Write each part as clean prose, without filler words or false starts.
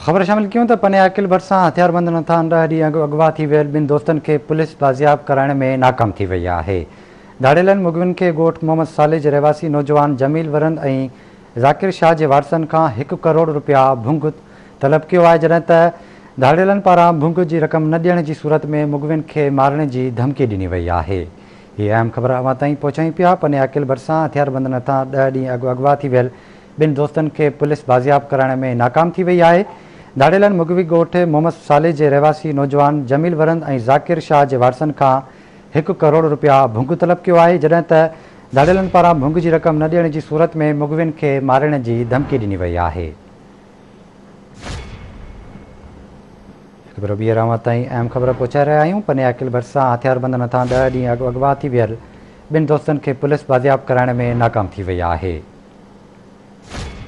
ख़बर शामिल क्यों तो पने अकिल भरिसां हथियारबंद नथा 10 ॾींहं अॻु अगवा थी वियल ॿिनि दोस्तनि खे पुलिस बाज़ियाब कराइण में नाकाम थी वई आहे। धाड़ेलनि मुगविन खे ॻोठ मोहम्मद साले जे रहवासी नौजवान जमील वरंद ऐं ज़ाकिर शाह जे वारसनि खां 1 करोड़ रुपया भुंग तलब कयो आहे, जॾहिं त धाड़ेलनि पारां भुंग जी रक़म न ॾियण जी सूरत में मुगविन खे मारण जी धमकी ॾिनी वई आहे। हीअ अहम ख़बर अवां ताईं पहुचायूं पिया। पने अकिल भरिसां हथियारबंद नथा 10 ॾींहं अॻु अगवा थी वियल ॿिनि दोस्तनि खे पुलिस बाज़ियाब कराइण में नाकाम थी वई आहे। धाड़ेलनि मुगवी ॻोठ मोहम्मद साले जे रहवासी नौजवान जमील वरंद ऐं ज़ाकिर शाह जे वारसनि खां 1 करोड़ रुपया भुंग तलब कयो आहे, जॾहिं त धाड़ेलनि पारां भुंग जी रक़म न ॾियण जी सूरत में मुगविन खे मारण जी धमकी ॾिनी वई आहे। अवां ताईं अहम ख़बर पहुचाए रहिया आहियूं। पने अकिल भरिसां हथियारबंद नथा 10 ॾींहं अॻु अगवा थी वियल ॿिनि दोस्तनि खे पुलिस बाज़ियाब कराइण में नाकाम थी वई आहे।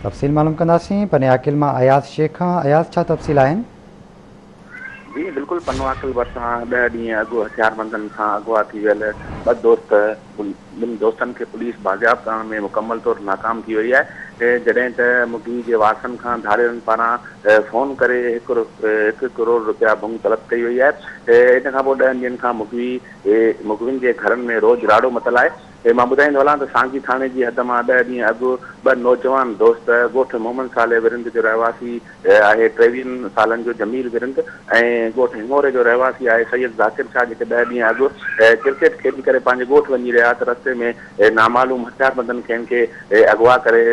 तफ़सील मालूम कंदासीं पने अकिल मां अयाज़ शेख खां। अयाज़, छा तफ़सील आहिनि? जी बिल्कुल, पनो अकिल भरिसां 10 ॾींहं अॻु हथियारबंदनि खां अगवा थी वियल 2 दोस्त ॿिनि दोस्तनि खे पुलिस बाज़ियाब करण में मुकमल तौर नाकाम थी वई आहे। जॾहिं त मुगवी जे वारसनि खां धाड़ेलनि पारां फ़ोन करे 1 करोड़ रुपया भुंग तलब कई वई आहे। इन खां पोइ 10 ॾींहंनि खां मुगविन जे घरनि में रोज़ राड़ो मतल आहे। मां ॿुधाईंदो हलां त सांगी थाणे जी हद मां 10 ॾींहं अॻु 2 नौजवान दोस्त ॻोठ मोहम्मद साले विरंद जो रहवासी आहे 23 सालनि जो जमील विरंद ऐं ॻोठ हिंगोरे जो रहवासी आहे सैयद ज़ाकिर शाह, जेके 10 ॾींहं अॻु क्रिकेट खेॾी करे पंहिंजे ॻोठ वञी रहिया त रस्ते में नामालूम हथियारबंदनि खेनि खे अगवा करे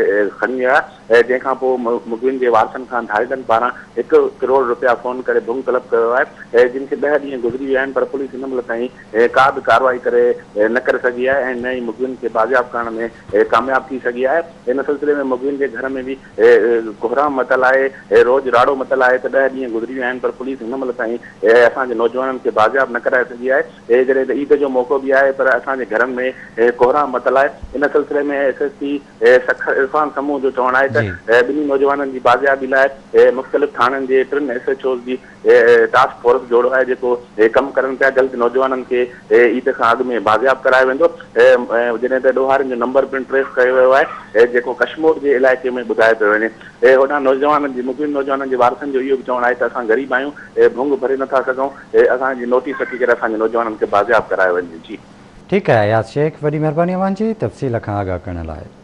खणी विया। जंहिंखां पोइ मुगविन जे वारसनि खां धाड़ेलनि पारां 1 करोड़ रुपया फ़ोन करे भुंग तलब कयो आहे, जिन खे 10 ॾींहं गुज़री विया आहिनि, पर पुलिस हिन महिल ताईं का बि कार्रवाई करे न करे सघी आहे ऐं न ई मुगविन खे बाज़ियाब करण में कामयाब थी सघी आहे। इन सिलसिले में मुगविन जे घर में बि कोहराम मतल आहे, रोज़ राड़ो मतल आहे त 10 ॾींहं गुज़री विया आहिनि, पर पुलिस हिन महिल ताईं असांजे नौजवाननि खे बाज़ियाब न कराए सघी आहे। जॾहिं त ईद जो मौक़ो बि आहे, पर असांजे घरनि में कोहराम मतल आहे। इन सिलसिले में SSP सखर इरफान समूह जो चवणु आहे त ॿिन्ही नौजवाननि जी बाज़ियाबी लाइ मुख़्तलिफ़ थाणनि जे 3 SHOs जी टास्क फोर्स जोड़ो आहे, जेको कमु करनि पिया। जल्द नौजवाननि खे ईद खां अॻु में बाज़ियाब करायो वेंदो। जॾहिं त ॾोहारनि जो नंबर पिणु ट्रेस कयो वियो आहे, जेको कश्मीर जे इलाइक़े में ॿुधाए पियो वञे। होॾां नौजवाननि जी मुगविन नौजवाननि जे वारसनि जो इहो बि चवणु आहे त असां ग़रीब आहियूं, भुंग भरे नथा सघूं, असांजी नोटिस अची करे असांजे नौजवाननि खे बाज़ियाब करायो वञे। जी ठीकु आहे अयाज़ शेख, वॾी महिरबानी अव्हां जी तफ़सील खां आगाह करण लाइ।